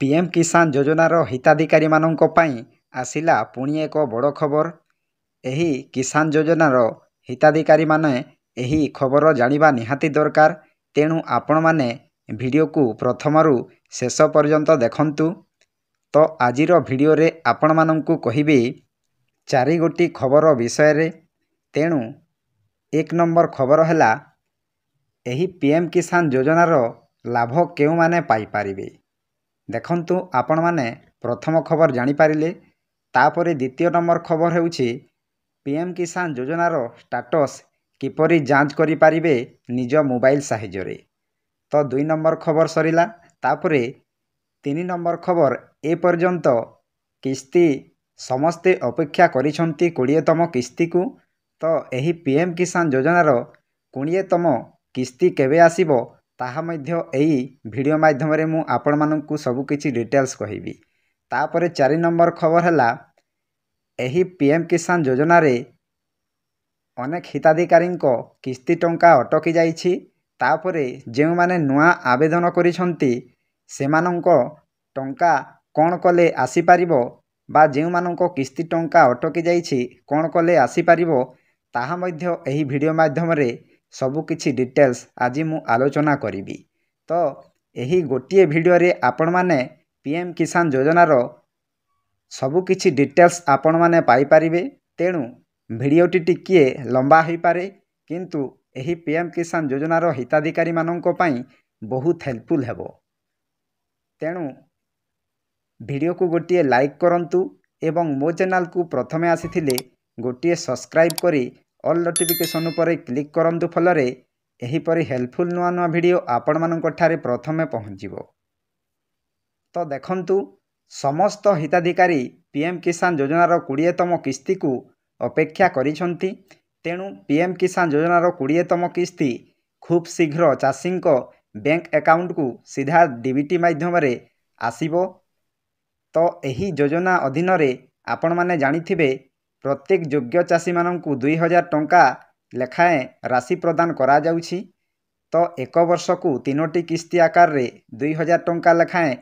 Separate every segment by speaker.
Speaker 1: PM किसान योजनार हिताधिकारी माननक पई आसिला पुणी एक बड़ खबर। एही किसान योजनार हिताधिकारी माने एही खबर जानिबा निहाती दरकार। तेणु आपण माने वीडियो को प्रथमरु शेष पर्यंत देखंतु। तो आजिर वीडियो रे आपण माननकु कहिबे चारि गोटी खबर विषय रे। तेणु एक नंबर खबर हैला एही पीएम किसान योजनार लाभ केउ माने पाई पारिबे। देखंतु आपण माने प्रथम खबर जानि पारिले। तापरे द्वितीय नंबर खबर हेउछि पीएम किसान योजनार स्टाटस किपरि जांच करि पारिबे निज मोबाइल साहाय्य रे। तो 2 नंबर खबर सरिला। तापरे 3 नंबर खबर ए पर्यंत किस्ती समस्ते अपेक्षा करिसंती 20तम किस्ती को। तो एही पीएम किसान योजनार 20तम किस्ती केबे आसीबो ताहा मध्य एही वीडियो माध्यम रे मु आपण माननकु सब किछि डिटेल्स कहिबी। तापरे 4 नंबर खबर हैला एही पीएम किसान योजना रे अनेक हिताधिकारी को किस्ती टंका अटकी जाइछि। तापरे जेउ माने नुआ आवेदन करिसंती सेमानंको टंका कोन कले आसी पारिबो बा जेउ मानंको किस्ती टंका अटकी जाइछि कोन कले आसी पारिबो ताहा मध्य एही वीडियो माध्यम रे सब किछि डिटेल्स आजि मु आलोचना करिबी। तो एही गोटिए वीडियो रे आपण माने पीएम किसान योजनार सबु किछि डिटेल्स आपण माने पाई पारिबे। तेणु वीडियोटी टिकिए लंबा होई पारे किंतु एही पीएम किसान योजनार हिताधिकारी माननको पई बहुत हेल्पफुल हेबो। तेणु वीडियो को गोटिए लाइक करंतु एवं मो चैनल को प्रथमे आसीथिले गोटिए सब्सक्राइब करी ऑल नोटिफिकेशन उपरे क्लिक करंतु फलरे एहीपरि हेल्पफुल नुआ नुआ वीडियो आपण माननक ठारे प्रथमे पहुंचीबो। तो देखंतु समस्त हिताधिकारी पीएम किसान योजनार 20तम किस्ती को अपेक्षा करिसंती। तेणु पीएम किसान योजनार 20तम किस्ती खूब शीघ्र चाषी बैंक अकाउंट को सीधा डीबीटी माध्यम रे आसीबो। तो एही योजना अधीन रे आपण माने जानिथिबे प्रत्येक योग्य चाषी माननकु 2000 टंका लेखाएं राशि प्रदान करा जाउछि। तो एक वर्ष को 3टी किस्ती आकार रे 2000 टंका लेखाएं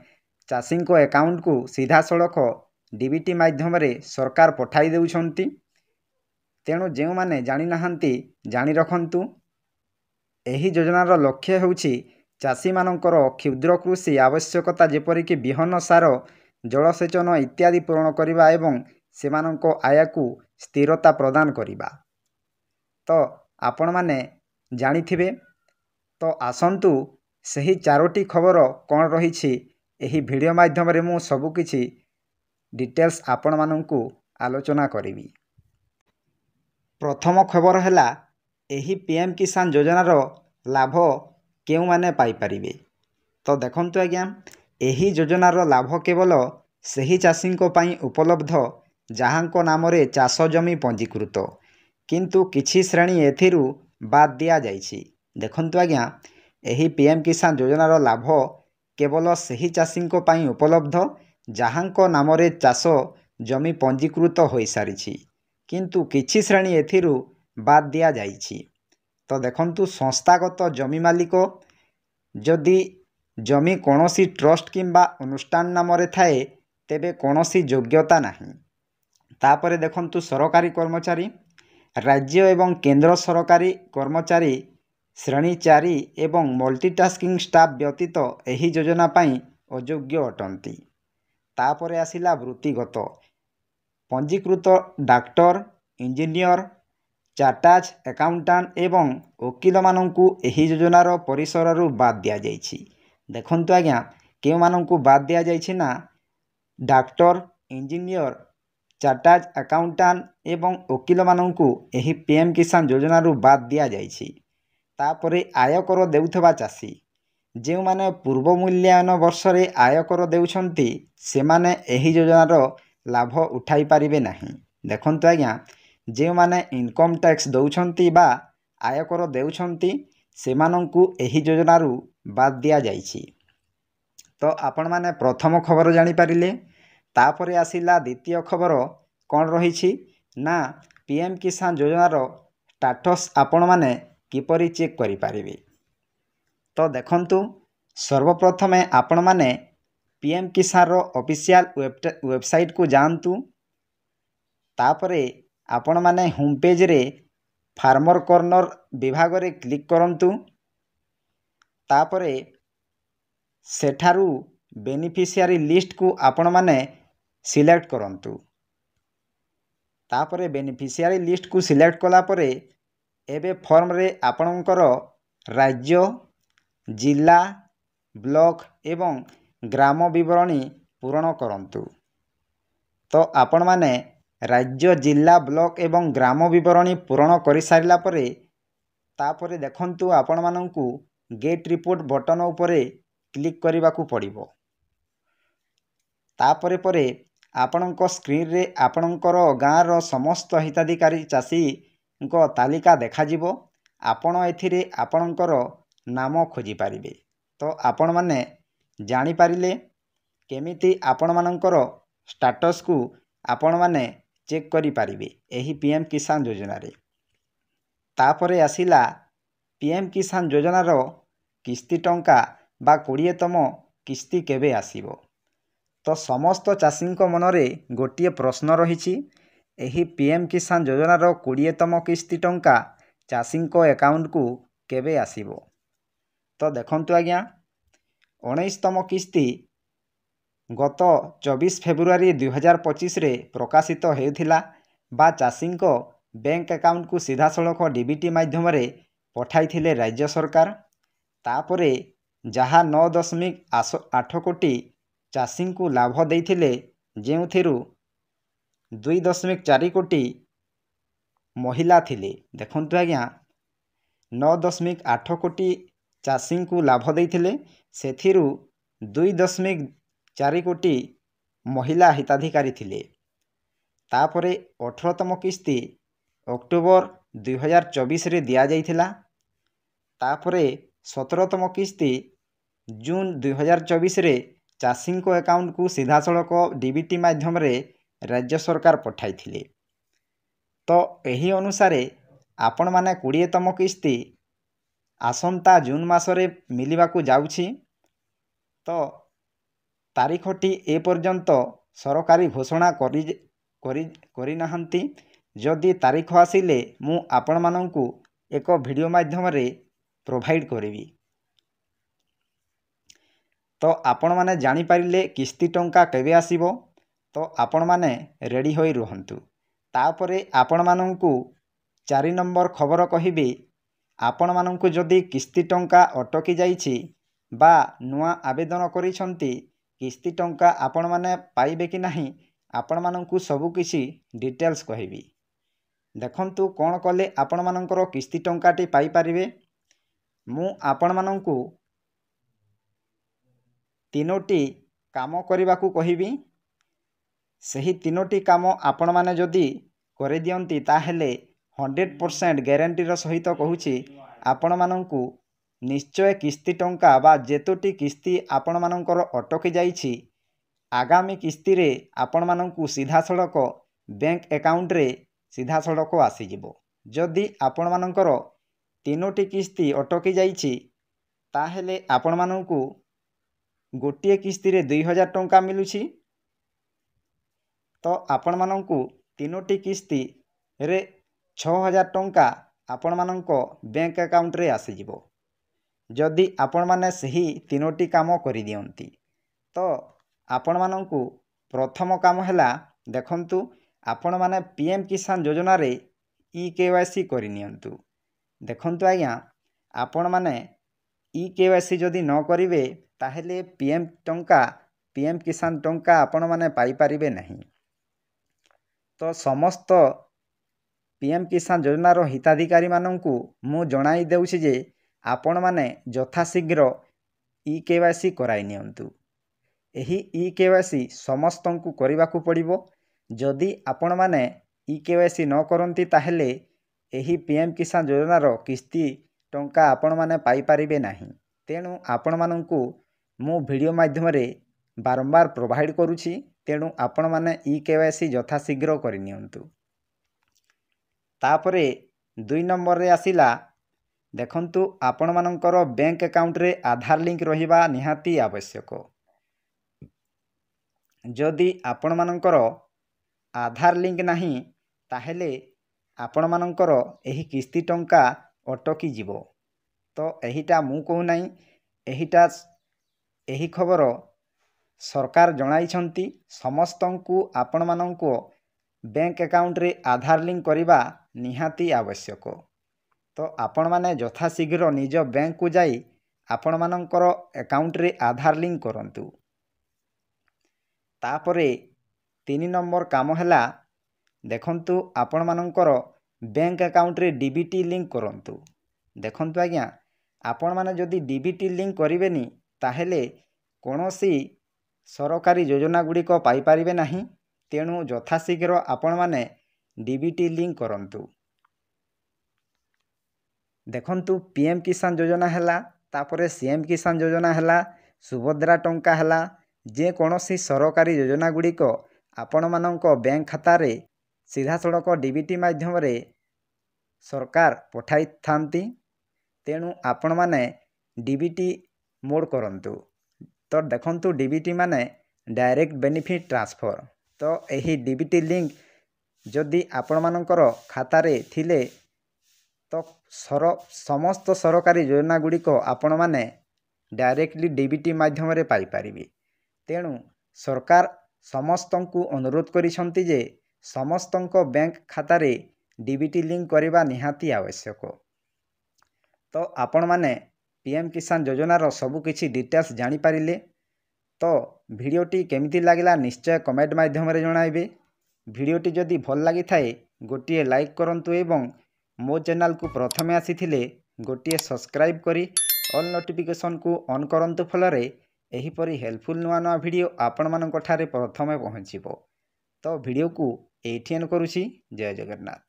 Speaker 1: चाषी को अकाउंट को सीधा सड़क डीबीटी माध्यम रे सरकार पठाई देउछंती। तेणु जेउ माने जानि नाहंती जानि रखंतु। एही योजनार लक्ष्य हेउछि चाषी मानकर क्षुद्र कृषि आवश्यकता जेपरि कि बिहन सार जलसेचन इत्यादि पूरण करिबा एवं सेमानंको आय को स्थिरता प्रदान करिबा। तो आपण माने जानिथिबे। तो आसंतु सही 4टी खबर कोन रहिछि एही वीडियो माध्यम रे मु सब किछि डिटेल्स आपण माननकु आलोचना करिबी। प्रथम खबर हैला एही पीएम किसान योजनार लाभ केउ माने पाई पारिबे। तो देखंतु आज्ञा एही योजनार लाभ केवल सही चाषी को पई उपलब्ध जहांको नाम रे चाष जमी पंजीकृत किंतु किछि श्रेणी एथिरु बाद दिया जाइछि। देखंतु आज्ञा एही पीएम किसान योजनार लाभ केवल सही चाषी को पई उपलब्ध जहांको नाम रे चाष जमी पंजीकृत होई सारिछि किंतु किछि श्रेणी एथिरु बाद दिया जाइछि। तो देखंतु संस्थागत जमी मालिक जदि जमी कोनोसी ट्रस्ट किंबा अनुष्ठान नाम रे थाए तेबे कोनोसी योग्यता नाही। तापरे देखंतु सरकारी कर्मचारी राज्य एवं केंद्र सरकारी कर्मचारी श्रेणी 4 एवं मल्टीटास्किंग स्टाफ व्यतीत एही योजना पई अयोग्य अटंती। तापरे आसिला वृत्तिगत पंजीकृत डाक्टर इंजीनियर चार्टाज अकाउंटेंट एवं वकील माननकु एही योजनार परिसररु बाद दिया जाइछि। देखंतु आज्ञा केउ माननकु बाद दिया जाइछि ना डाक्टर इंजीनियर चार्टाज अकाउंटेंट एवं वकील माननकु एही पीएम किसान योजनारु बाद दिया जाइछि। तापरे आयकर देउथबा चाषी जेउ माने पूर्व मूल्यांकन वर्ष रे आयकर देउछंती सेमाने एही योजनार लाभ उठाई पारिबे नाही। देखंतु आज्ञा जेउ माने इनकम टैक्स दउछंती बा आयकर देउछंती सेमानंकु एही योजनारु बाद दिया जाइछि। तो आपण माने प्रथम खबर जानि पारिले। तापरे आसिला द्वितीय खबर कोन रहिछि ना पीएम किसान योजनार स्टाटस आपण माने किपरि चेक करि पारिबे। तो देखंतु सर्वप्रथमे आपण माने पीएम किसान ऑफिशियल वेबसाइट को जातु। तापरे आपण माने होम पेज रे फार्मर कॉर्नर विभाग रे क्लिक करंतु। तापरे सेठारू बेनिफिशियरी लिस्ट को आपण माने सिलेक्ट करंतु। तापरे बेनिफिशियरी लिस्ट को सिलेक्ट कला परे एबे फॉर्म रे आपणकर राज्य, जिला, ब्लॉक एवं ग्राम विवरणी पूरण करंतु। तो आपण माने राज्य, जिला, ब्लॉक एवं ग्राम विवरणी पूरण कर सारिला परे तापरे देखंतु आपण मानंकु गेट रिपोर्ट बटन उपरे क्लिक करने को पड़िबो। तापरे परे आपणक स्क्रीन रे आपणकर गाँ रो समस्त हिताधिकारी चाषी को तालिका देखाजिबो। आपण एथिरे आपणकर नाम खोजी पारिबे। तो आपण माने जानि पारिले केमिति आपण मानकर स्टेटस को आपण माने चेक करि पारिबे एही पीएम किसान योजना रे। तापरे आसिला पीएम किसान योजना रो किस्ती टंका बा 20तम किस्ती केबे आसीबो। तो समस्त चाषी मनरे गोटे प्रश्न रही। एही पीएम किसान योजना रो 20तम किस्ती टंका चाषी अकाउंट को केबे आसीबो। तो देखंतु आज्ञा 19तम किस्ती गत 24 फेब्रुआरी 2025 रे प्रकाशित होइथिला बा चाषी बैंक अकाउंट को सीधा सड़क डीबीटी माध्यम रे पठाइथिले राज्य सरकार। तापरे जहाँ 9.8 कोटी चाषी को लाभ देइथिले जेउथिरु 2.4 कोटी महिला थिले। देखंतु आज्ञा 9.8 कोटी चाषी को लाभ देइथिले सेथिरु 2.4 कोटी महिला हिताधिकारी थिले। तापरे 18तम किस्ती अक्टोबर 2024 रे दिया जाइथिला। तापरे 17तम किस्ती जून 2024 रे चाषी अकाउंट को सीधा सड़क डीबीटी माध्यम रे राज्य सरकार पठाइथिले। तो एही अनुसारे आपण माने 20तम किस्ती आसंता जून मासरे मिलिबा को जाउछि। तो तारीखटी ए पर्यंत सरकारी घोषणा करि नाहंती। जदि तारीख आसिले मु आपण मानंकु एक वीडियो माध्यम रे प्रोवाइड करिवि। तो आपण माने जानि पारिले किस्ती टंका केबे आसीबो। तो आपण माने रेडी होई रहंतु। तापरे आपण मानंकु 4 नंबर खबर कहिबे आपण मानंकु जदि किस्ती टंका अटकी जाइछि बा नुआ आवेदन करिसंती किस्ती टंका आपण माने पाइबे कि नाही आपण मानंकु सबु किछि डिटेल्स कहिबी। देखंतु कोन कले आपण मानंकर किस्ती टंकाटी पाई पारिबे। मु आपण मानंकु 3टी काम करने को कहिबी। सही 3टी काम आपण माने जदि करे दियंती ताहेले 100% ग्यारंटीर सहित कहूची आपण मानंकु निश्चय किस्ती टंका बा जेतोटी किस्ती आपण मानंकर अटकी जाइछि आगामी किस्ती रे आपण मानंकु सीधा सड़क बैंक अकाउंट रे सीधा सड़क आसीजिवो। जदि आपण मानंकर 3टी किस्ती अटकी जाइछि ताहेले आपण मानंकु गोटे किस्ती रे 2000 टंका मिलुछि। तो आपण मानंकु 3टी किस्ती रे 6000 टंका आपण मानंको बैंक अकाउंट रे आसीजिवो जदि आपण माने सही 3टी काम करि दियंती। तो आपण मानंकु प्रथम काम हैला देखंतु आपण माने पीएम किसान योजना रे ई केवाईसी करि नियंतु। देखंतु आज्ञा आपण माने ई केवाईसी जदि न करिवे ताहेले पीएम किसान टंका आपण माने पाई पारिबे नहीं। तो समस्त पीएम किसान योजना रो हिताधिकारी मानंकु मु जणाई देउछि जे आपण माने यथाशीघ्र ई केवाईसी कराई नियंतु। एही ई केवाईसी समस्तंकु करिबाकू पड़िबो। जदि आपण माने ई केवाईसी न करंती ताहेले एही पीएम किसान योजना रो किस्ती टंका आपण माने पाई पारिबे नाही। तेणु आपण मानंकु मु वीडियो माध्यम रे बारंबार प्रोवाइड करूछि। तेणु आपण माने ई केवाईसी यथाशीघ्र करि नियंतु। तापरे 2 नंबर रे आसिला देखंतु आपण मानंकर बैंक अकाउंट रे आधार लिंक रहिबा निहाती आवश्यक। ଯଦି ଆପଣମାନଙ୍କର ଆଧାର ଲିଙ୍କ ନାହିଁ ତାହେଲେ ଆପଣମାନଙ୍କର ଏହି କିସ୍ତି ଟଙ୍କା ଅଟକିଯିବ। ତ ଏହିଟା ମୁଁ କହୁନାହିଁ, ଏହି ଖବର ସରକାର ଜଣାଇଛନ୍ତି। ସମସ୍ତଙ୍କୁ ଆପଣମାନଙ୍କ ବ୍ୟାଙ୍କ ଆକାଉଣ୍ଟରେ ଆଧାର ଲିଙ୍କ କରିବା ନିହାତି ଆବଶ୍ୟକ। ତ ଆପଣମାନେ ଯଥାଶୀଘ୍ର ନିଜ ବ୍ୟାଙ୍କକୁ ଯାଇ ଆପଣମାନଙ୍କର ଆକାଉଣ୍ଟରେ ଆଧାର ଲିଙ୍କ କରନ୍ତୁ। ତାପରେ 3 ନମ୍ବର କାମ ହେଲା, ଦେଖନ୍ତୁ ଆପଣମାନଙ୍କର ବ୍ୟାଙ୍କ ଆକାଉଣ୍ଟରେ DBT ଲିଙ୍କ କରନ୍ତୁ। ଦେଖନ୍ତୁ ଆଜ୍ଞା, ଆପଣମାନେ ଯଦି DBT ଲିଙ୍କ କରିବେନି ତାହେଲେ କୌଣସି ସରକାରୀ ଯୋଜନା ଗୁଡ଼ିକ ପାଇପାରିବେ ନାହିଁ। ତେଣୁ ଯଥାଶୀଘ୍ର ଆପଣମାନେ DBT ଲିଙ୍କ କରନ୍ତୁ। ଦେଖନ୍ତୁ PM କିଷାନ ଯୋଜନା ହେଲା, ତାପରେ CM କିଷାନ ଯୋଜନା ହେଲା, ସୁଭଦ୍ରା ଟଙ୍କା ହେଲା, ଯେକୌଣସି ସରକାରୀ ଯୋଜନା ଗୁଡ଼ିକ ଆପଣମାନଙ୍କ ବ୍ୟାଙ୍କ ଖାତାରେ ସିଧାସଳଖ DBT ମାଧ୍ୟମରେ ସରକାର ପଠାଇଥାନ୍ତି। ତେଣୁ ଆପଣମାନେ DBT ମୋଡ଼ କରନ୍ତୁ। ତ ଦେଖନ୍ତୁ DBT ମାନେ ଡାଇରେକ୍ଟ ବେନିଫିଟ୍ ଟ୍ରାନ୍ସଫର। ତ ଏହି DBT ଲିଙ୍କ ଯଦି ଆପଣମାନଙ୍କର ଖାତାରେ ଥିଲେ ତ ସମସ୍ତ ସରକାରୀ ଯୋଜନା ଗୁଡ଼ିକ ଆପଣମାନେ ଡାଇରେକ୍ଟଲି DBT ମାଧ୍ୟମରେ ପାଇପାରିବେ। ତେଣୁ ସରକାର ସମସ୍ତଙ୍କୁ ଅନୁରୋଧ କରିଛନ୍ତି ଯେ ସମସ୍ତଙ୍କ ବ୍ୟାଙ୍କ ଖାତାରେ DBT ଲିଙ୍କ କରିବା ନିହାତି ଆବଶ୍ୟକ। ତ ଆପଣମାନେ PM କିଷାନ ଯୋଜନାର ସବୁକିଛି ଡିଟେଲ୍ସ ଜାଣିପାରିଲେ। ତ ଭିଡ଼ିଓଟି କେମିତି ଲାଗିଲା ନିଶ୍ଚୟ କମେଣ୍ଟ ମାଧ୍ୟମରେ ଜଣାଇବେ। ଭିଡ଼ିଓଟି ଯଦି ଭଲ ଲାଗିଥାଏ ଗୋଟିଏ ଲାଇକ୍ କରନ୍ତୁ ଏବଂ ମୋ ଚ୍ୟାନେଲକୁ ପ୍ରଥମେ ଆସିଥିଲେ ଗୋଟିଏ ସବସ୍କ୍ରାଇବ୍ କରି ଅଲ୍ ନୋଟିଫିକେସନକୁ ଅନ୍ କରନ୍ତୁ। ଫଳରେ ଏହିପରି ହେଲ୍ପଫୁଲ୍ ନୂଆ ନୂଆ ଭିଡ଼ିଓ ଆପଣମାନଙ୍କ ଠାରେ ପ୍ରଥମେ ପହଞ୍ଚିବ। ତ ଭିଡ଼ିଓକୁ ଏଇଠି ଏଣ୍ଡ କରୁଛି। ଜୟ ଜଗନ୍ନାଥ।